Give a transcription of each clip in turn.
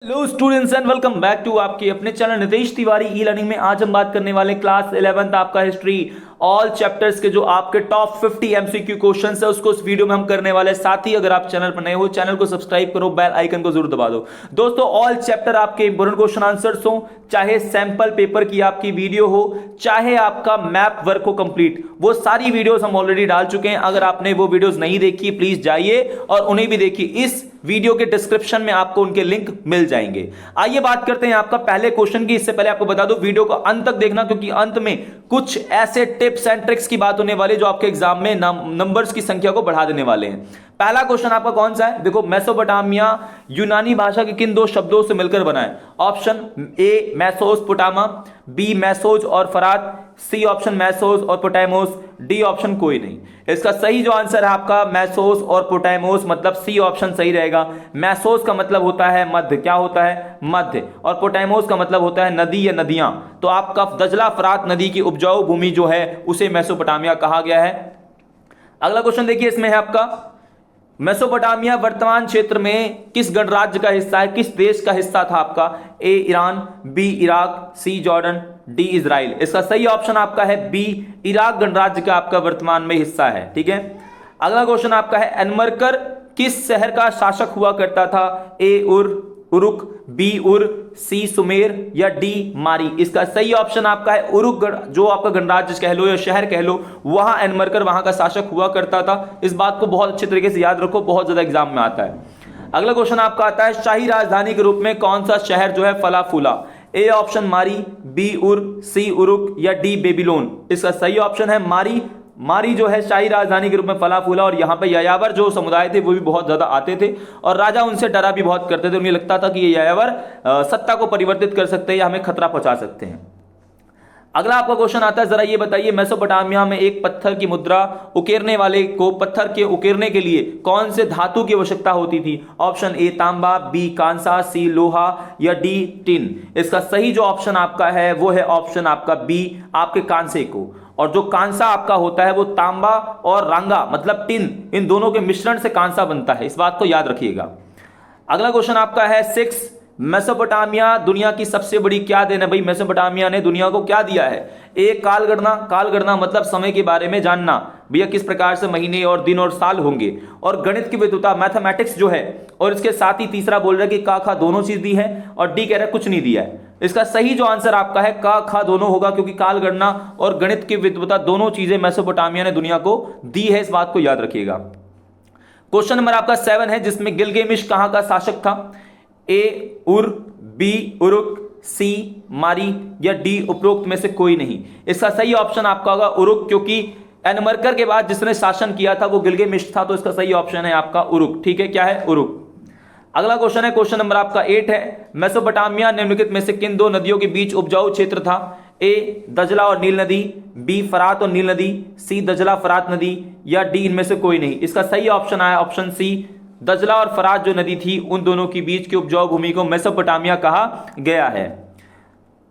Hello students and welcome back to आपके अपने channel Nitesh Tiwari e learning में। आज हम बात करने वाले क्लास 11th आपका हिस्ट्री ऑल चैप्टर्स के जो आपके टॉप 50 एमसीक्यू क्वेश्चंस है उसको इस वीडियो में हम करने वाले हैं। साथ ही अगर आप चैनल पर नए हो चैनल को सब्सक्राइब करो, बेल आइकन को जरूर दबा दो। दोस्तों ऑल चैप्टर आपके इंपोर्टेंट क्वेश्चन आंसर्स हो, चाहे सैंपल पेपर की आपकी वीडियो हो, चाहे आपका मैप वर्क हो कंप्लीट, वो सारी वीडियोस हम ऑलरेडी डाल चुके हैं। अगर आपने वो वीडियोस नहीं देखी प्लीज जाइए और उन्हें भी देखिए। इस वीडियो के डिस्क्रिप्शन में आपको उनके लिंक मिल जाएंगे। आइए बात करते हैं आपका पहले क्वेश्चन की। इससे पहले आपको बता दो वीडियो को अंत तक देखना, क्योंकि अंत में कुछ ऐसे टिप्स एंड ट्रिक्स की बात होने वाली जो आपके एग्जाम में नंबर्स की संख्या को बढ़ा देने वाले हैं। पहला क्वेश्चन आपका कौन सा है? देखो, मेसोपोटामिया यूनानी भाषा के किन दो शब्दों से मिलकर बना है? ऑप्शन ए मैसोस पोटामा, बी मैसोज और फरात, सी ऑप्शन मैसोस और पोटामोस, डी ऑप्शन कोई नहीं। इसका सही जो आंसर है आपका मैसोस और पोटामोस, मतलब सी ऑप्शन सही रहेगा। मैसोस का मतलब होता है मध्य, क्या होता है? मध्य। और पोटामोस का मतलब होता है नदी या नदियां। तो आपका दजला फरात नदी की उपजाऊ भूमि जो है उसे मेसोपोटामिया कहा गया है। अगला क्वेश्चन देखिए, इसमें है आपका मेसोपोटामिया वर्तमान क्षेत्र में किस गणराज्य का हिस्सा है? किस देश का हिस्सा था आपका? ए ईरान, बी इराक, सी जॉर्डन, डी इजराइल। इसका सही ऑप्शन आपका है बी, इराक गणराज्य का आपका वर्तमान में हिस्सा है। ठीक है। अगला क्वेश्चन आपका है एनमरकर किस शहर का शासक हुआ करता था? ए उरुक, बी उर, सी सुमेर या डी मारी। इसका सही ऑप्शन आपका है उरुक, जो आपका गणराज्य कह लो या शहर कह लो, वहां एनमरकर वहां का शासक हुआ करता था। इस बात को बहुत अच्छे तरीके से याद रखो, बहुत ज्यादा एग्जाम में आता है। अगला क्वेश्चन आपका आता है शाही राजधानी के रूप में कौन सा शहर जो है फला फूला? ए ऑप्शन मारी, बी उर, सी उरुक या डी बेबीलोन। इसका सही ऑप्शन है मारी। मारी जो है शाही राजधानी के रूप में फला फूला, और यहाँ पे यायावर जो समुदाय थे वो भी बहुत ज्यादा आते थे और राजा उनसे डरा भी बहुत करते थे। उन्हें लगता था कि ये यायावर सत्ता को परिवर्तित कर सकते हैं या हमें खतरा पहुंचा सकते हैं। अगला आपका क्वेश्चन आता है, जरा ये बताइए मेसोपोटामिया में एक पत्थर की मुद्रा उकेरने वाले को पत्थर के उकेरने के लिए कौन से धातु की आवश्यकता होती थी? ऑप्शन ए तांबा, बी कांसा, सी लोहा या डी टिन। इसका सही जो ऑप्शन आपका है वो है ऑप्शन आपका बी, आपके कांसे को। और जो कांसा आपका होता है वो तांबा और रांगा मतलब टिन, इन दोनों के मिश्रण से कांसा बनता है। इस बात को याद रखिएगा। अगला क्वेश्चन आपका है 6, मेसोपोटामिया दुनिया की सबसे बड़ी क्या देन है? भाई मेसोपोटामिया ने दुनिया को क्या दिया है? ए कालगणना, कालगणना मतलब समय के बारे में जानना, भैया किस प्रकार से महीने और दिन और साल होंगे, और गणित की विद्वता मैथमेटिक्स जो है, और इसके साथ ही तीसरा बोल रहा है कि का खा दोनों चीज दी है, और डी कह रहा है कुछ नहीं दिया है। इसका सही जो आंसर आपका है का खा दोनों होगा, क्योंकि कालगणना और गणित की विद्वता दोनों चीजें मेसोपोटामिया ने दुनिया को दी है। इस बात को याद रखिएगा। क्वेश्चन नंबर आपका 7 है, जिसमें गिलगेमिश कहां का शासक था? ए उर, बी उरुक, सी मारी या डी उपरोक्त में से कोई नहीं। इसका सही ऑप्शन आपका होगा उरुक, क्योंकि एनमरकर के बाद जिसने शासन किया था वो गिलगेमिश था। तो इसका सही ऑप्शन है आपका उरुक। ठीक है, क्या है? उरुक। अगला क्वेश्चन है, क्वेश्चन नंबर आपका 8 है, मेसोपोटामिया निम्नलिखित में से किन दो नदियों के बीच उपजाऊ क्षेत्र था? ए दजला और नील नदी, बी फरात और नील नदी, सी दजला फरात नदी या डी इनमें से कोई नहीं। इसका सही ऑप्शन आया ऑप्शन सी, दजला और फरात जो नदी थी उन दोनों के बीच की उपजाऊ भूमि को मेसोपोटामिया कहा गया है।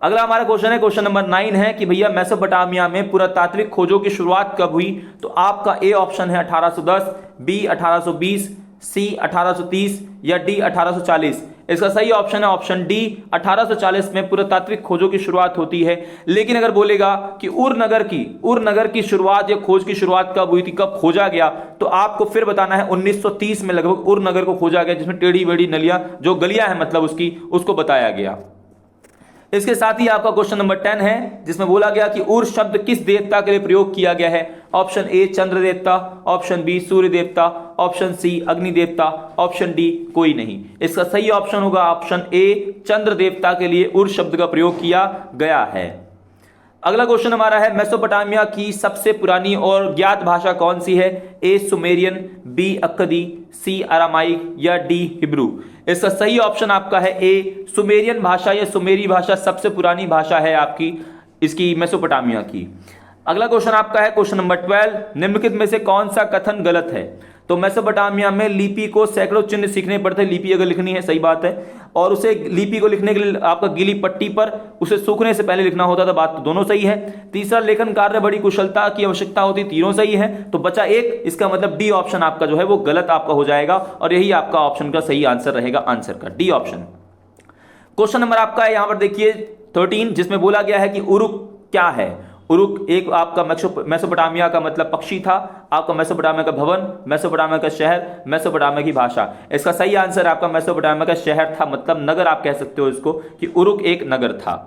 अगला हमारा क्वेश्चन है, क्वेश्चन नंबर 9 है कि भैया मेसोपोटामिया में पुरातात्विक खोजों की शुरुआत कब हुई? तो आपका ए ऑप्शन है 1810, बी 1820, सी 1830 या डी 1840। इसका सही ऑप्शन है ऑप्शन डी, 1840 में पुरातात्विक खोजों की शुरुआत होती है। लेकिन अगर बोलेगा कि उर नगर की शुरुआत या खोज की शुरुआत कब हुई थी, कब खोजा गया, तो आपको फिर बताना है 1930 में लगभग उर नगर को खोजा गया, जिसमें टेढ़ी बेढ़ी नलियां जो गलियां हैं मतलब उसको बताया गया। इसके साथ ही आपका क्वेश्चन नंबर 10 है, जिसमें बोला गया कि उर शब्द किस देवता के लिए प्रयोग किया गया है? ऑप्शन ए चंद्र देवता, ऑप्शन बी सूर्य देवता, ऑप्शन सी अग्नि देवता, ऑप्शन डी कोई नहीं। इसका सही ऑप्शन होगा ऑप्शन ए, चंद्र देवता के लिए उर शब्द का प्रयोग किया गया है। अगला क्वेश्चन हमारा है, मेसोपोटामिया की सबसे पुरानी और ज्ञात भाषा कौन सी है? ए सुमेरियन, बी अक्कदी, सी अरामाइक या डी हिब्रू। इसका सही ऑप्शन आपका है ए, सुमेरियन भाषा या सुमेरी भाषा सबसे पुरानी भाषा है आपकी इसकी मेसोपोटामिया की। अगला क्वेश्चन आपका है क्वेश्चन नंबर 12, निम्नलिखित में से कौन सा कथन गलत है? तो मेसोपोटामिया में लिपि को सैकड़ों चिन्ह सीखने पड़ते, लिपि अगर लिखनी है सही बात है, और उसे लिपि को लिखने के लिए आपका गीली पट्टी पर उसे सूखने से पहले लिखना होता था, बात तो दोनों सही है। तीसरा, लेखन कार्य बड़ी कुशलता की आवश्यकता होती, तीनों सही है। तो बचा एक, इसका मतलब डी ऑप्शन आपका जो है वो गलत आपका हो जाएगा और यही आपका ऑप्शन का सही आंसर रहेगा, आंसर का डी ऑप्शन। क्वेश्चन नंबर आपका है यहां पर देखिए 13, जिसमें बोला गया है कि उरुक क्या है। उरुक एक आपका मेसोपोटामिया का मतलब पक्षी था, आपका मेसोपोटामिया का भवन, मेसोपोटामिया का शहर, मेसोपोटामिया की भाषा। इसका सही आंसर आपका मेसोपोटामिया का शहर था, मतलब नगर आप कह सकते हो इसको कि उरुक एक नगर था।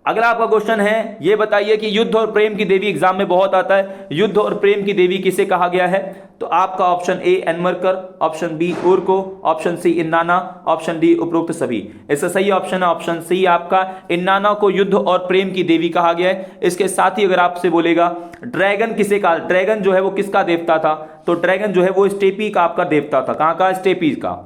अगला आपका क्वेश्चन है, ये बताइए कि युद्ध और प्रेम की देवी एग्जाम में बहुत आता है, युद्ध और प्रेम की देवी किसे कहा गया है? तो आपका ऑप्शन ए एनमरकर, ऑप्शन बी उर्को, ऑप्शन सी इन्नाना, ऑप्शन डी उपरोक्त सभी। इसका सही ऑप्शन है ऑप्शन सी आपका इन्नाना को युद्ध और प्रेम की देवी कहा गया है। इसके साथ ही अगर आपसे बोलेगा ड्रैगन किसे कहा, ड्रैगन जो है वो किसका देवता था? तो ड्रैगन जो है वो स्टेपी का आपका देवता था। कहां का? स्टेपी का।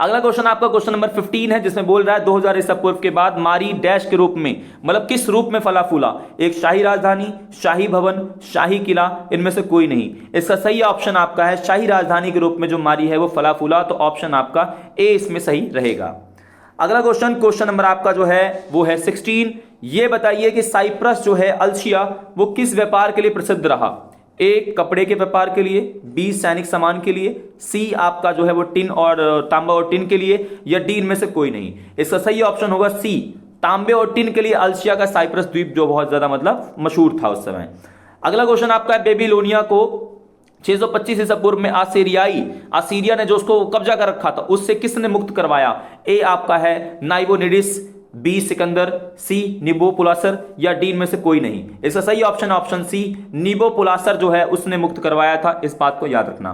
अगला क्वेश्चन आपका क्वेश्चन नंबर 15 है, जिसमें बोल रहा है 2000 ईसा पूर्व के बाद मारी डैश के रूप में, मतलब किस रूप में फला फूला? एक शाही राजधानी, शाही भवन, शाही किला, इनमें से कोई नहीं। इसका सही ऑप्शन आपका है शाही राजधानी के रूप में जो मारी है वो फला फूला, तो ऑप्शन आपका ए इसमें सही रहेगा। अगला क्वेश्चन नंबर आपका जो है वो है 16। ये बताइए कि साइप्रस जो है अल्शिया वो किस व्यापार के लिए प्रसिद्ध रहा? ए कपड़े के व्यापार के लिए, बी सैनिक सामान के लिए, सी आपका जो है वो टिन और तांबा और टिन के लिए, या डी इनमें से कोई नहीं। इसका सही ऑप्शन होगा सी, तांबे और टिन के लिए अल्शिया का साइप्रस द्वीप जो बहुत ज्यादा मतलब मशहूर था उस समय। अगला क्वेश्चन आपका है बेबीलोनिया को 625 ईसा पूर्व में आसीरिया ने जो उसको कब्जा कर रखा था उससे किसने मुक्त करवाया? ए आपका है नाइबोनिडिस, बी सिकंदर, सी निबोपुलासर, या डी में से कोई नहीं। इसका सही ऑप्शन ऑप्शन सी निबोपुलासर जो है उसने मुक्त करवाया था, इस बात को याद रखना।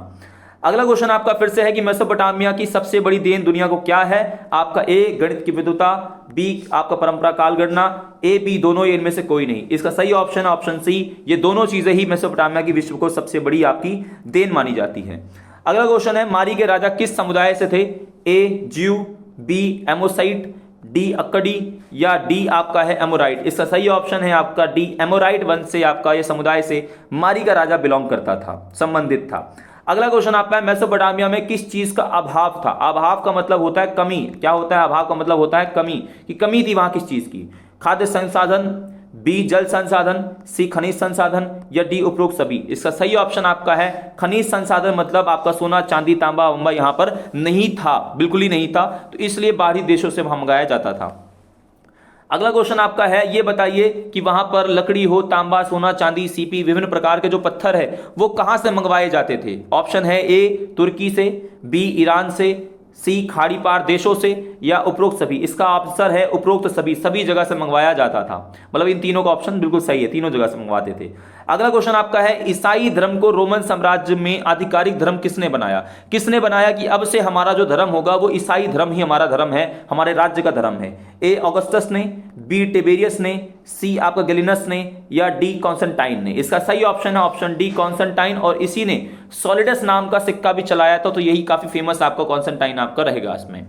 अगला क्वेश्चन आपका फिर से है कि मेसोपोटामिया की सबसे बड़ी देन दुनिया को क्या है? आपका ए गणित की विद्वता, बी आपका परंपरा काल गणना, ए बी दोनों, ये इनमें से कोई नहीं। इसका सही ऑप्शन ऑप्शन सी, ये दोनों चीजें ही मेसोपोटामिया की विश्व को सबसे बड़ी आपकी देन मानी जाती है। अगला क्वेश्चन है मारी के राजा किस समुदाय से थे? ए ज्यू, बी एमोसाइट, डी अक्कडी, या डी आपका है एमोराइट। इसका सही ऑप्शन है आपका डी एमोराइट वंश से आपका ये समुदाय से मारी का राजा बिलोंग करता था, संबंधित था। अगला क्वेश्चन आपका है मेसोपोटामिया में किस चीज का अभाव था? अभाव का मतलब होता है कमी। क्या होता है अभाव का मतलब? होता है कमी, कि कमी थी वहां किस चीज की? खाद्य संसाधन, बी जल संसाधन, सी खनिज संसाधन, या डी उपरोक्त सभी। इसका सही ऑप्शन आपका है खनिज संसाधन, मतलब आपका सोना चांदी तांबा वंबा यहां पर नहीं था, बिल्कुल ही नहीं था, तो इसलिए बाहरी देशों से मंगाया जाता था। अगला क्वेश्चन आपका है ये बताइए कि वहां पर लकड़ी हो, तांबा, सोना, चांदी, सीपी, विभिन्न प्रकार के जो पत्थर है वो कहां से मंगवाए जाते थे? ऑप्शन है ए तुर्की से, बी ईरान से, सी खाड़ी पार देशों से, या उपरोक्त सभी। इसका आंसर है उपरोक्त सभी, सभी जगह से मंगवाया जाता था, मतलब इन तीनों का ऑप्शन बिल्कुल सही है, तीनों जगह से मंगवाते थे। अगला क्वेश्चन आपका है ईसाई धर्म को रोमन साम्राज्य में आधिकारिक धर्म किसने बनाया? किसने बनाया कि अब से हमारा जो धर्म होगा वो ईसाई धर्म ही हमारा धर्म है, हमारे राज्य का धर्म है? ए ऑगस्टस ने, बी टिबेरियस ने, सी आपका गैलिनस ने, या डी कॉन्स्टेंटाइन ने। इसका सही ऑप्शन है ऑप्शन डी कॉन्स्टेंटाइन, और इसी ने सॉलिडस नाम का सिक्का भी चलाया था, तो यही काफी फेमस आपका कॉन्स्टेंटाइन आपका रहेगा इसमें।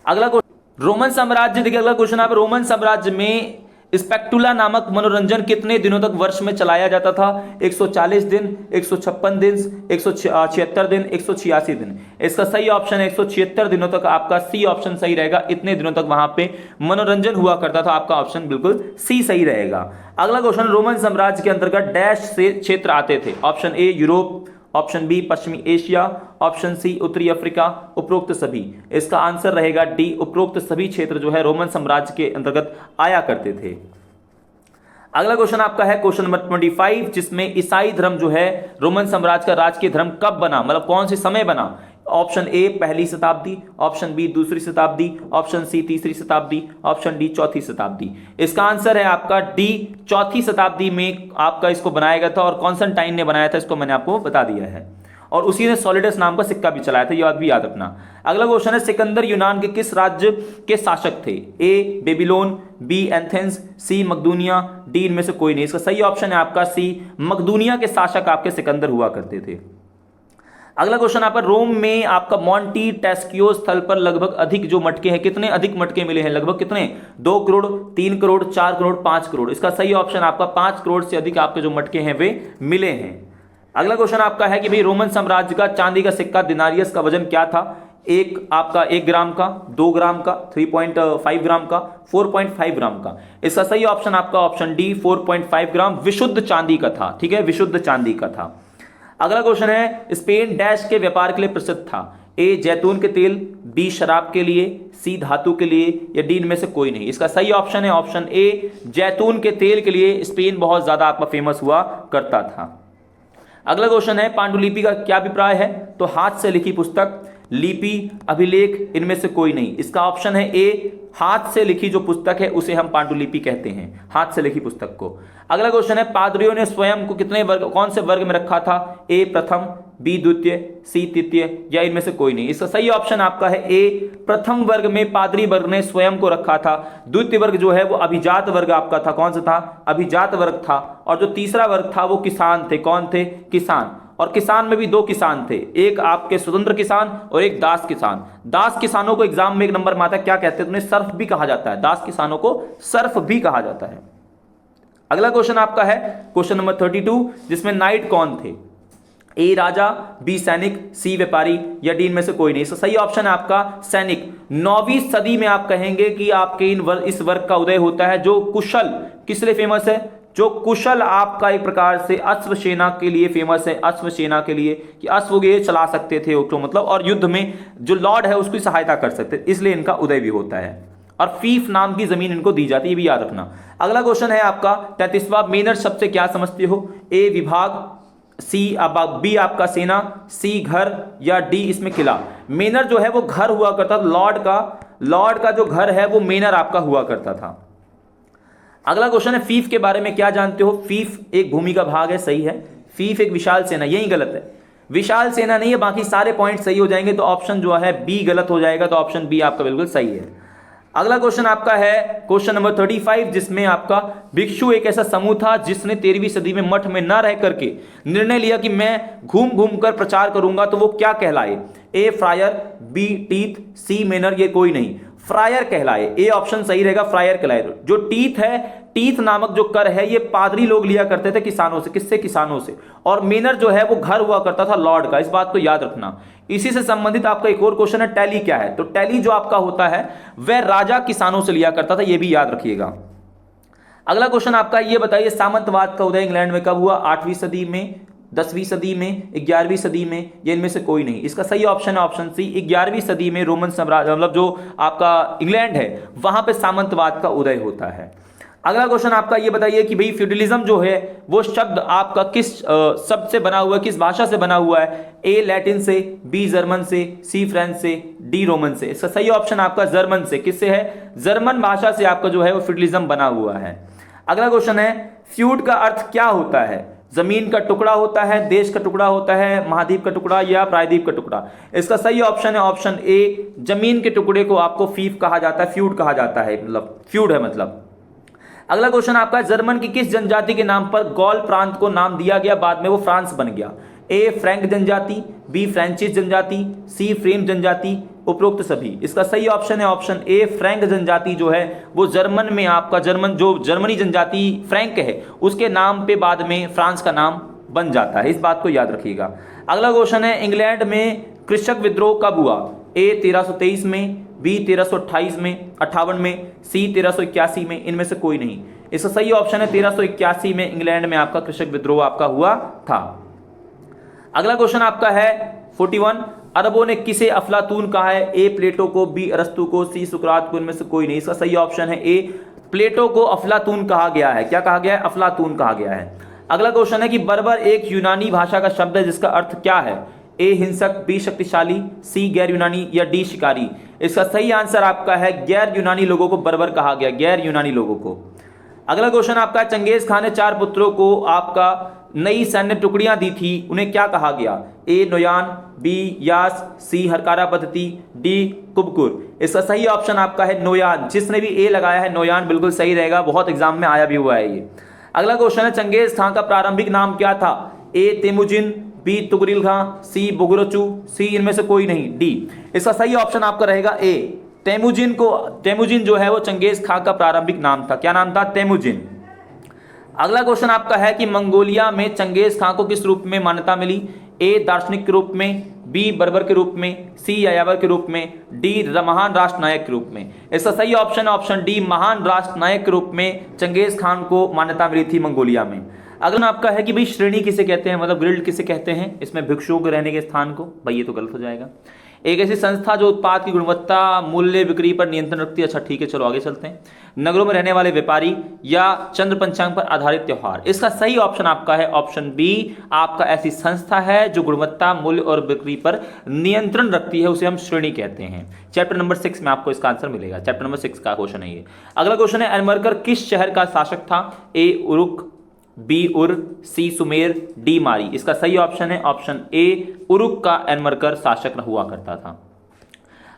अगला रोमन साम्राज्य, देखिए अगला क्वेश्चन आप रोमन साम्राज्य में स्पेक्टुला नामक मनोरंजन कितने दिनों तक वर्ष में चलाया जाता था? 140 दिन, 156 दिन, 176 दिन, 186 दिन। इसका सही ऑप्शन है 176 दिनों तक, आपका सी ऑप्शन सही रहेगा। इतने दिनों तक वहां पे मनोरंजन हुआ करता था, आपका ऑप्शन बिल्कुल सी सही रहेगा। अगला क्वेश्चन रोमन साम्राज्य के अंतर्गत डैश से क्षेत्र आते थे? Option A Europe, option B पश्चिमी एशिया, ऑप्शन सी उत्तरी अफ्रीका, उपरोक्त सभी। इसका आंसर रहेगा डी उपरोक्त सभी क्षेत्र जो है रोमन साम्राज्य के अंतर्गत आया करते थे। अगला क्वेश्चन आपका है क्वेश्चन नंबर 25, जिसमें ईसाई धर्म जो है रोमन साम्राज्य का राजकीय धर्म कब बना, मतलब कौन से समय बना? ऑप्शन ए पहली शताब्दी, ऑप्शन बी दूसरी शताब्दी, ऑप्शन सी तीसरी शताब्दी, ऑप्शन डी चौथी शताब्दी। इसका आंसर है आपका डी चौथी शताब्दी में आपका इसको बनाया गया था, और कॉन्स्टेंटाइन ने बनाया था, इसको मैंने आपको बता दिया है, और उसी ने सॉलिडस नाम का सिक्का भी चलाया था, ये बात भी याद रखना। अगला क्वेश्चन है सिकंदर यूनान के किस राज्य के शासक थे? ए बेबीलोन, बी एथेंस, सी मकदूनिया, डी इनमें से कोई नहीं। इसका सही ऑप्शन है आपका सी मकदूनिया के शासक आपके सिकंदर हुआ करते थे। अगला क्वेश्चन आपका रोम में आपका मॉन्टी टेस्कियो स्थल पर लगभग अधिक जो मटके हैं, कितने अधिक मटके मिले हैं? लगभग कितने? 2 करोड़, 3 करोड़, 4 करोड़, 5 करोड़। इसका सही ऑप्शन आपका 5 करोड़ से अधिक आपके जो मटके हैं वे मिले हैं। अगला क्वेश्चन आपका है कि भाई रोमन साम्राज्य का चांदी का सिक्का दिनारियस का वजन क्या था? एक आपका 1 ग्राम का, 2 ग्राम का, 3.5 ग्राम का, 4.5 ग्राम का। इसका सही ऑप्शन आपका ऑप्शन डी 4.5 ग्राम विशुद्ध चांदी का था। ठीक है, विशुद्ध चांदी का था। अगला क्वेश्चन है स्पेन डैश के व्यापार के लिए प्रसिद्ध था? ए जैतून के तेल, बी शराब के लिए, सी धातु के लिए, या डी इनमें से कोई नहीं। इसका सही ऑप्शन है ऑप्शन ए जैतून के तेल के लिए स्पेन बहुत ज्यादा आपका फेमस हुआ करता था। अगला क्वेश्चन है पांडुलिपि का क्या अभिप्राय है? तो हाथ से लिखी पुस्तक, लिपि, अभिलेख, इनमें से कोई नहीं। इसका ऑप्शन है ए हाथ से लिखी जो पुस्तक है उसे हम पांडुलिपि कहते हैं, हाथ से लिखी पुस्तक को। अगला क्वेश्चन है पादरियों ने स्वयं को कितने वर्ग, कौन से वर्ग में रखा था? ए प्रथम, बी द्वितीय, सी तृतीय, या इनमें से कोई नहीं। इसका सही ऑप्शन आपका है ए प्रथम वर्ग में पादरी वर्ग ने स्वयं को रखा था। द्वितीय वर्ग जो है वो अभिजात वर्ग आपका था। कौन सा था? अभिजात वर्ग था। और जो तीसरा वर्ग था वो किसान थे। कौन थे? किसान। और किसान में भी दो किसान थे, एक आपके स्वतंत्र किसान और एक दास किसान। दास किसानों को एग्जाम में एक नंबर में आता है, क्या कहते हैं? उन्हें सर्फ भी कहा जाता है, दास किसानों को सर्फ भी कहा जाता है। अगला क्वेश्चन आपका है क्वेश्चन नंबर 32, जिसमें नाइट कौन थे? ए राजा, बी सैनिक, सी व्यापारी, या डी इनमें से कोई नहीं। इसका सही ऑप्शन है आपका सैनिक। 9वीं सदी में आप कहेंगे कि आपके इस वर्ग का उदय होता है जो कुशल, किस लिए फेमस है? जो कुशल आपका एक प्रकार से अश्व सेना के लिए फेमस है, अश्व सेना के लिए कि अश्व ये चला सकते थे तो मतलब, और युद्ध में जो लॉर्ड है उसकी सहायता कर सकते, इसलिए इनका उदय भी होता है। और फीफ नाम की जमीन इनको दी जाती है, ये भी याद रखना। अगला क्वेश्चन है आपका 33वां, मेनर शब्द से क्या समझते हो? ए विभाग, सी बी आपका सेना, सी घर, या डी इसमें किला। मेनर जो है वो घर हुआ करता था, लॉर्ड का जो घर है वो मेनर आपका हुआ करता था। अगला क्वेश्चन है फीफ के बारे में क्या जानते हो? फीफ एक भूमि का भाग है, सही है। फीफ एक विशाल सेना, यही गलत है, विशाल सेना नहीं है, बाकी सारे पॉइंट सही हो जाएंगे, तो ऑप्शन जो है बी गलत हो जाएगा, तो ऑप्शन बी आपका बिल्कुल सही है। अगला क्वेश्चन आपका है क्वेश्चन नंबर 35, जिसमें आपका भिक्षु एक ऐसा समूह था जिसने 13वीं सदी में मठ में न रह करके निर्णय लिया कि मैं घूम घूम कर प्रचार करूंगा, तो वो क्या कहलाए? ए फ्रायर, बी टीथ, सी मेनर, ये कोई नहीं। फ्रायर कहलाए, ए ऑप्शन सही रहेगा, फ्रायर कहलाए। जो टीथ है, टीथ नामक जो कर है, ये पादरी लोग लिया करते थे किसानों से। किससे? किसानों से। और मेनर जो है वो घर हुआ करता था लॉर्ड का, इस बात को याद रखना। इसी से संबंधित आपका एक और क्वेश्चन है टैली क्या है? तो टैली जो आपका होता है वह राजा किसानों से लिया करता था, यह भी याद रखिएगा। अगला क्वेश्चन आपका ये बताइए सामंतवाद का उदय इंग्लैंड में कब हुआ? 8वीं सदी में, 10वीं सदी में, 11वीं सदी में, या इनमें से कोई नहीं। इसका सही ऑप्शन है ऑप्शन सी 11वीं सदी में रोमन साम्राज्य मतलब जो आपका इंग्लैंड है वहां पे सामंतवाद का उदय होता है। अगला क्वेश्चन आपका ये बताइए कि भाई फ्यूडलिज्म जो है वो शब्द आपका किस शब्द से बना हुआ है, किस भाषा से बना हुआ है? ए लैटिन से, बी जर्मन से, सी फ्रेंच से, डी रोमन से। इसका सही ऑप्शन आपका जर्मन से। किससे है? जर्मन भाषा से आपका जो है वो फ्यूडलिज्म बना हुआ है। अगला क्वेश्चन है फ्यूड का अर्थ क्या होता है? जमीन का टुकड़ा होता है, देश का टुकड़ा होता है, महाद्वीप का टुकड़ा, या प्रायद्वीप का टुकड़ा? इसका सही ऑप्शन है ऑप्शन ए जमीन के टुकड़े को आपको फीफ कहा जाता है, फ्यूड कहा जाता है, मतलब फ्यूड है मतलब। अगला क्वेश्चन आपका जर्मन की किस जनजाति के नाम पर गॉल प्रांत को नाम दिया गया, बाद में वो फ्रांस बन गया? ए फ्रैंक जनजाति, बी फ्रेंचिस जनजाति, सी फ्रेम जनजाति, उपरोक्त सभी। इसका सही ऑप्शन है ऑप्शन ए फ्रैंक जनजाति जो है वो जर्मन में आपका जर्मनी जनजाति फ्रैंक है उसके नाम पे बाद में फ्रांस का नाम बन जाता है, इस बात को याद रखिएगा। अगला क्वेश्चन है इंग्लैंड में कृषक विद्रोह कब हुआ? ए 1323 में, बी 1328 में, 58 में, सी 1381 में, इनमें से कोई नहीं। इसका सही ऑप्शन है 1381 में इंग्लैंड में आपका कृषक विद्रोह आपका हुआ था। अगला क्वेश्चन आपका है 41, अरबों ने किसे अफलातून कहा है? ए प्लेटो को, बी अरस्तु को, सी सुकरात को, इनमें से कोई नहीं। इसका सही ऑप्शन है ए प्लेटो को अफलातून कहा गया है। क्या कहा गया है? अफलातून कहा गया है। अगला क्वेश्चन है कि बर्बर एक यूनानी भाषा का शब्द है जिसका अर्थ क्या है? ए हिंसक, बी शक्तिशाली, सी गैर यूनानी, या डी शिकारी। इसका सही आंसर आपका है गैर यूनानी लोगों को बर्बर कहा गया, गैर यूनानी लोगों को। अगला क्वेश्चन आपका चंगेज खान ने 4 पुत्रों को आपका नई सैन्य टुकड़ियां दी थी, उन्हें क्या कहा गया? ए नोयान, बी यास, सी हरकारा पद्धति, डी कुबकुर। इसका सही ऑप्शन आपका है नोयान। जिसने भी ए लगाया है नोयान बिल्कुल सही रहेगा, बहुत एग्जाम में आया भी हुआ है ये। अगला क्वेश्चन है चंगेज खान का प्रारंभिक नाम क्या था? ए तेमुजिन, बी तुगरिल खां, सी बुगरचू, सी इनमें से कोई नहीं, डी। इसका सही ऑप्शन आपका रहेगा ए तेमुजिन जो है वो चंगेज खान का प्रारंभिक नाम था। क्या नाम था? तेमुजिन। अगला क्वेश्चन आपका है कि मंगोलिया में चंगेज खान को किस रूप में मान्यता मिली? ए दार्शनिक के रूप में, बी बर्बर के रूप में, सी यायावर के रूप में, डी महान राष्ट्र नायक के रूप में। इसका सही ऑप्शन ऑप्शन डी महान राष्ट्र नायक के रूप में चंगेज खान को मान्यता मिली थी मंगोलिया में। अगला आपका है कि भाई श्रेणी किसे कहते हैं, मतलब ग्रिल्ड किसे कहते हैं? इसमें भिक्षुओं के रहने के स्थान को, भाई ये तो गलत हो जाएगा। एक ऐसी संस्था जो उत्पाद की गुणवत्ता, मूल्य, बिक्री पर नियंत्रण रखती है। अच्छा ठीक है, चलो आगे चलते हैं। नगरों में रहने वाले व्यापारी या चंद्र पंचांग पर आधारित त्योहार। इसका सही ऑप्शन आपका है ऑप्शन बी, आपका ऐसी संस्था है जो गुणवत्ता, मूल्य और बिक्री पर नियंत्रण रखती है, उसे हम श्रेणी कहते हैं। चैप्टर नंबर 6 में आपको इसका आंसर मिलेगा। चैप्टर नंबर 6 का क्वेश्चन है ये। अगला क्वेश्चन है, अनमरकर किस शहर का शासक था? ए उरुक, बी उर, सी सुमेर, डी मारी। इसका सही ऑप्शन है ऑप्शन ए, उरुक का अनमरकर शासक हुआ करता था।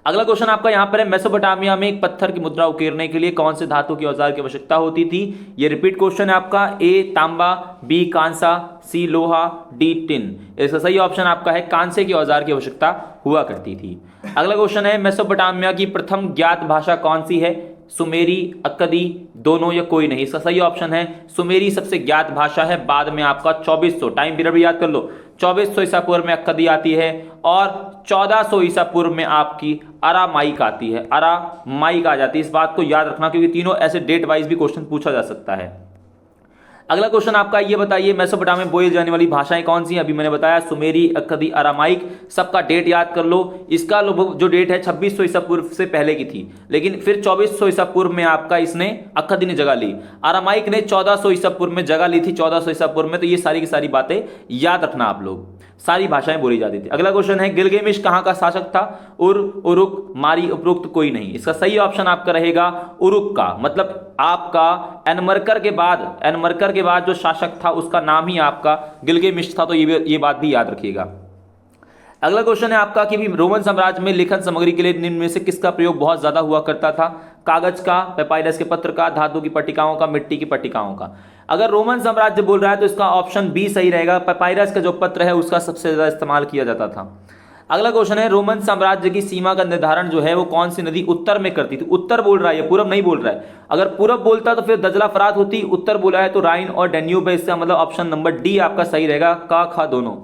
अगला क्वेश्चन आपका यहां पर है, मेसोपोटामिया में एक पत्थर की मुद्रा उकेरने के लिए कौन से धातु के औजार की आवश्यकता होती थी? ये रिपीट क्वेश्चन है आपका। ए तांबा, बी कांसा, सी लोहा, डी टिन। इसका सही ऑप्शन आपका है कांसे के औजार की आवश्यकता हुआ करती थी। अगला क्वेश्चन है, मेसोपोटामिया की प्रथम ज्ञात भाषा कौन सी है? सुमेरी, अक्कदी, दोनों या कोई नहीं। इसका सही ऑप्शन है सुमेरी सबसे ज्ञात भाषा है। बाद में आपका 2400, टाइम पीरियड भी याद कर लो, 2400 ईसा पूर्व में अक्कदी आती है और 1400 ईसा पूर्व में आपकी अरामाइक आती है, अरामाइक आ जाती है। इस बात को याद रखना क्योंकि तीनों ऐसे डेट वाइज भी क्वेश्चन पूछा जा सकता है। अगला क्वेश्चन आपका ये बताइए, मेसोपोटामिया में बोली जाने वाली भाषाएं कौन सी हैं? अभी मैंने बताया सुमेरी, अक्कदी, अरामाइक। सबका डेट याद कर लो। इसका जो डेट है 2600 ईसा पूर्व से पहले की थी, लेकिन फिर 2400 ईसा पूर्व में आपका इसने अक्कदी ने जगह ली। अरामाइक ने 1400 ईसा पूर्व में जगह ली थी, 1400 ईसा पूर्व में। तो ये सारी की सारी बातें याद रखना आप लोग, सारी भाषाएं बोली जाती थी। अगला क्वेश्चन है, गिलगेमिश कहां का शासक था? उर, उरुक, मारी, उपरोक्त कोई नहीं। इसका सही ऑप्शन आपका रहेगा उरुक का, मतलब आपका एनमरकर के बाद जो शासक था उसका नाम ही आपका गिलगेमिश था। तो ये बात भी याद रखिएगा। अगला क्वेश्चन है आपका कि भी रोमन साम्राज्य में लेखन सामग्री के लिए निम्न में से किसका प्रयोग बहुत ज्यादा हुआ करता था? कागज का, पेपायरस के पत्र का, धातु की पट्टिकाओं का, मिट्टी की पट्टिकाओं का। अगर रोमन साम्राज्य बोल रहा है तो इसका ऑप्शन बी सही रहेगा। पेपायरस का जो पत्र है उसका सबसे ज्यादा इस्तेमाल किया जाता था। अगला क्वेश्चन है, रोमन साम्राज्य की सीमा का निर्धारण जो है वो कौन सी नदी उत्तर में करती थी? उत्तर बोल रहा है, पूरब नहीं बोल रहा है। अगर पूरब बोलता तो फिर दजला फरात होती, उत्तर बोला है तो राइन और डेन्यूब है। इसका मतलब ऑप्शन नंबर डी आपका सही रहेगा, का, खा दोनों।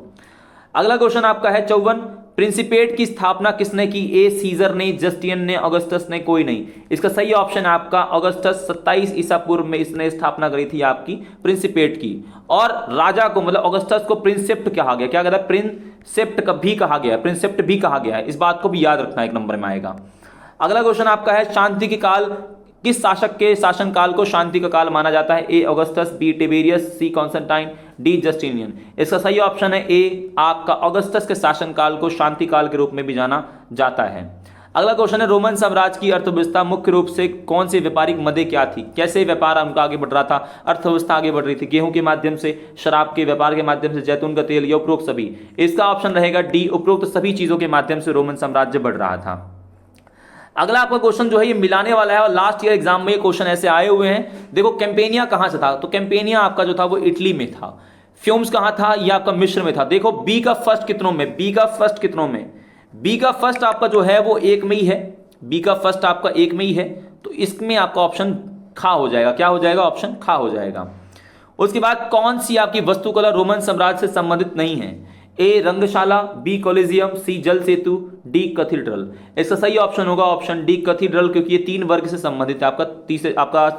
अगला क्वेश्चन आपका है 54, प्रिंसिपेट की स्थापना किसने की? ए सीजर ने, जस्टियन ने, ऑगस्टस ने, कोई नहीं। इसका सही ऑप्शन आपका ऑगस्टस, 27 ईसा पूर्व में इसने स्थापना करी थी आपकी प्रिंसिपेट की। और राजा को मतलब ऑगस्टस को प्रिंसेप्ट कहा गया। क्या कहता है? प्रिंसेप्ट भी कहा गया, प्रिंसेप्ट भी कहा गया है। इस बात को भी याद रखना, एक नंबर में आएगा। अगला क्वेश्चन आपका है, शांति के काल किस शासक के शासनकाल को शांति का काल माना जाता है? ए ऑगस्टस, बी टिबेरियस, सी कॉन्स्टेंटाइन, डी जस्टिनियन। इसका सही ऑप्शन है ए, आपका ऑगस्टस के शासनकाल को शांति काल के रूप में भी जाना जाता है। अगला क्वेश्चन है, रोमन साम्राज्य की अर्थव्यवस्था मुख्य रूप से कौन सी व्यापारिक मदें क्या थी? कैसे व्यापार उनका आगे बढ़ रहा था? अर्थव्यवस्था आगे बढ़ रही थी गेहूं के माध्यम से, शराब के व्यापार के माध्यम से, जैतून का तेल, या उपरोक्त सभी। इसका ऑप्शन रहेगा डी, उपरोक्त सभी चीजों के माध्यम से रोमन साम्राज्य बढ़ रहा था। अगला आपका क्वेश्चन जो है ये मिलाने वाला है और लास्ट ईयर एग्जाम में ये क्वेश्चन ऐसे आए हुए हैं। देखो कैंपेनिया कहां से था? तो कैंपेनिया आपका जो था वो इटली में था। फ्यूम्स कहां था? ये आपका मिस्र में था। देखो बी का फर्स्ट कितनों में? बी का फर्स्ट कितनों में? बी का फर्स्ट आपका जो है वो एक में ही है। बी का फर्स्ट आपका एक में ही है, तो इसमें आपका ऑप्शन खा हो जाएगा। क्या हो जाएगा? ऑप्शन खा हो जाएगा। उसके बाद कौन सी आपकी वस्तुकला रोमन साम्राज्य से संबंधित नहीं है? ए रंगशाला, बी कॉलेजियम, सी जल सेतु, डी कैथीड्रल। इसका सही ऑप्शन होगा ऑप्शन डी कैथीड्रल, क्योंकि ये 3 वर्ग से संबंधित है। आपका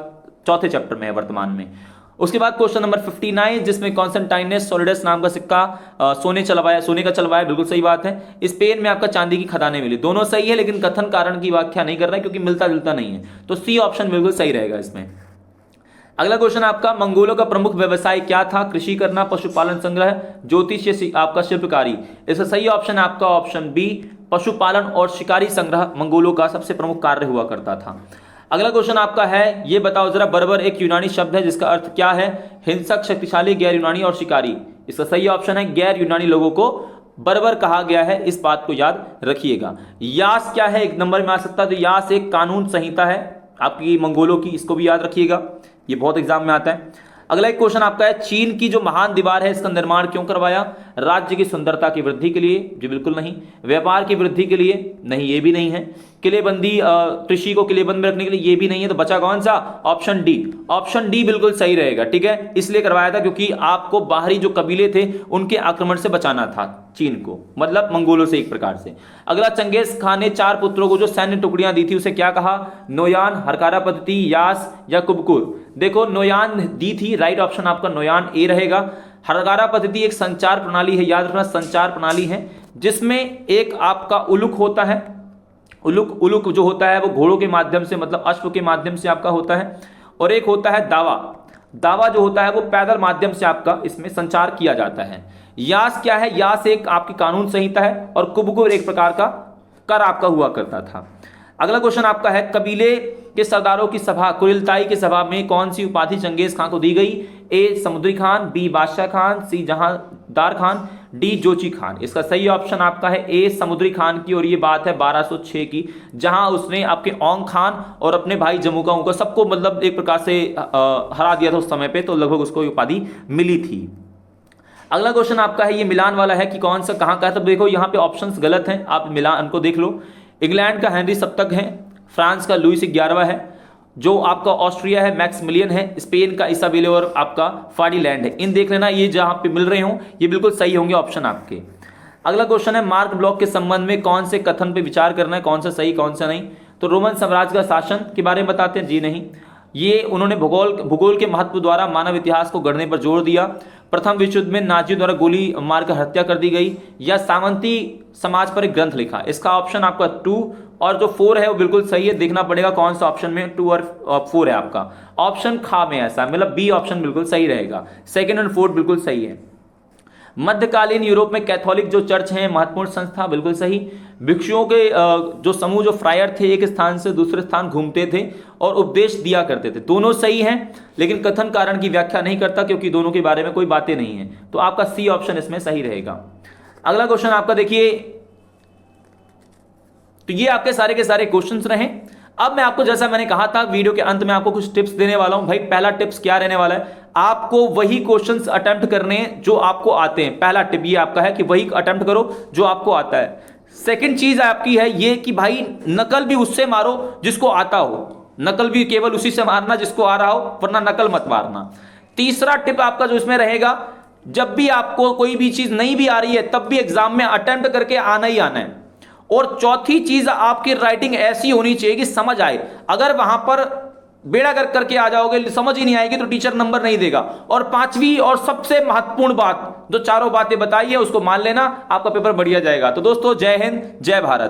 चौथे चैप्टर में है वर्तमान में। उसके बाद क्वेश्चन नंबर 59, जिसमें कॉन्स्टेंटाइन ने सोलिडस नाम का सिक्का सोने का चलवाया। बिल्कुल सही बात है। स्पेन में आपका चांदी की खदानें मिली। दोनों सही है, लेकिन कथन कारण की व्याख्या नहीं कर रहा है क्योंकि मिलता जुलता नहीं है। तो सी ऑप्शन बिल्कुल सही रहेगा इसमें। अगला क्वेश्चन आपका, मंगोलों का प्रमुख व्यवसाय क्या था? कृषि करना, पशुपालन, संग्रह, ज्योतिष, आपका शिल्पकारी। इसका सही ऑप्शन आपका ऑप्शन बी, पशुपालन और शिकारी संग्रह मंगोलों का सबसे प्रमुख कार्य हुआ करता था। अगला क्वेश्चन आपका है, ये बताओ जरा, बर्बर एक यूनानी शब्द है जिसका अर्थ क्या है? हिंसक, शक्तिशाली, गैर यूनानी और शिकारी। इसका सही ऑप्शन है गैर यूनानी लोगों को बर्बर कहा गया है। इस बात को याद रखिएगा। यास क्या है? एक नंबर में आ सकता है। तो यास एक कानून संहिता है आपकी मंगोलों की, इसको भी याद रखिएगा, ये बहुत एग्जाम में आता है। अगला एक क्वेश्चन आपका है, चीन की जो महान दीवार है इसका निर्माण क्यों करवाया? राज्य की सुंदरता की वृद्धि के लिए? जी बिल्कुल नहीं। व्यापार की वृद्धि के लिए? नहीं, ये भी नहीं है। किलेबंदी, कृषि को किलेबंद में रखने के लिए? ये भी नहीं है। तो बचा कौन सा? Option D. ऑप्शन डी बिल्कुल सही रहेगा। ठीक है, इसलिए करवाया था क्योंकि आपको बाहरी जो कबीले थे उनके आक्रमण से बचाना था चीन को, मतलब मंगोलों से एक प्रकार से। अगला, चंगेज खान ने 4 पुत्रों को जो सैन्य टुकड़ियां दी थी उसे क्या कहा? नोयान, हरकारा पद्धति, यास या कुबकुर। देखो नोयान दी थी, राइट ऑप्शन आपका नोयान ए रहेगा। हरकारा पद्धति एक संचार प्रणाली है, याद रखना संचार प्रणाली है जिसमें एक आपका उलुक होता है, उलुक उलुक जो होता है वो घोड़ों के माध्यम से मतलब अश्व के माध्यम से आपका होता है, और एक होता है दावा, दावा जो होता है वो पैदल माध्यम से आपका इसमें संचार किया जाता है। यास क्या है, यास एक आपकी कानून संहिता है, और कुबकुर एक प्रकार का कर आपका हुआ करता था। अगला क्वेश्चन आपका है, कबीले के सरदारों की सभा कुरिलताई की सभा में कौन सी उपाधि चंगेज खान को दी गई? ए समुद्री खान, बी बादशाह खान, सी जहांदार खान, डी जोची खान। इसका सही ऑप्शन आपका है ए समुद्री खान की, और ये बात है 1206 की, जहां उसने आपके औंग खान और अपने भाई जमुका को सबको मतलब एक प्रकार से हरा दिया था उस समय पे, तो लगभग उसको उपाधि मिली थी। अगला क्वेश्चन आपका है, ये मिलान वाला है कि कौन सा कहां का है। तब देखो यहाँ पे ऑप्शंस गलत हैं, आप मिलान को देख लो। इंग्लैंड का हेनरी सप्तक है, फ्रांस का लुइस 11वां है, जो आपका ऑस्ट्रिया है मैक्सिमिलियन है, स्पेन का इसाबेले और आपका फार्डिलैंड है। इन देख लेना, ये जहां पे मिल रहे हो ये बिल्कुल सही होंगे ऑप्शन आपके। अगला क्वेश्चन है, मार्क ब्लॉक के संबंध में कौन से कथन पे विचार करना है, कौन सा सही कौन सा नहीं? तो रोमन साम्राज्य का शासन के बारे में बताते हैं, जी नहीं। ये उन्होंने भूगोल के महत्व द्वारा मानव इतिहास को गढ़ने पर जोर दिया। प्रथम विश्व युद्ध में नाजियों द्वारा गोली मारकर हत्या कर दी गई, या सामंती समाज पर एक ग्रंथ लिखा। इसका ऑप्शन आपका 2 और जो 4 है वो बिल्कुल सही है। देखना पड़ेगा कौन सा ऑप्शन में 2 और 4 है आपका। ऑप्शन खा में ऐसा मतलब बी ऑप्शन बिल्कुल सही रहेगा, सेकंड और फोर्थ बिल्कुल सही है। मध्यकालीन यूरोप में कैथोलिक जो चर्च है महत्वपूर्ण संस्था, बिल्कुल सही। भिक्षुओं के जो समूह जो फ्रायर थे एक स्थान से दूसरे स्थान घूमते थे और उपदेश दिया करते थे, दोनों सही हैं, लेकिन कथन कारण की व्याख्या नहीं करता क्योंकि दोनों के बारे में कोई बातें नहीं है, तो आपका सी ऑप्शन इसमें सही रहेगा। अगला क्वेश्चन आपका देखिए, तो ये आपके सारे के सारे क्वेश्चंस रहे। अब मैं आपको जैसा मैंने कहा था वीडियो के अंत में आपको कुछ टिप्स देने वाला हूं। भाई पहला टिप्स क्या रहने वाला है, आपको वही क्वेश्चंस अटेम्प्ट करने जो आपको आते हैं। पहला टिप ये आपका है कि वही अटेम्प्ट करो जो आपको आता है। सेकंड चीज आपकी है ये कि भाई नकल भी उससे मारो जिसको आता हो, नकल भी केवल उसी से मारना जिसको आ रहा हो, वरना नकल मत मारना। तीसरा टिप आपका जो इसमें रहेगा, जब भी आपको कोई भी चीज नहीं भी आ रही है तब भी एग्जाम में अटेम्प्ट करके आना ही आना है। और चौथी चीज, आपकी राइटिंग ऐसी होनी चाहिए कि समझ आए। अगर वहां पर बेड़ा गर्क करके आ जाओगे, समझ ही नहीं आएगी, तो टीचर नंबर नहीं देगा। और पांचवी और सबसे महत्वपूर्ण बात, जो चारों बातें बताई है उसको मान लेना, आपका पेपर बढ़िया जाएगा। तो दोस्तों जय हिंद, जय भारत।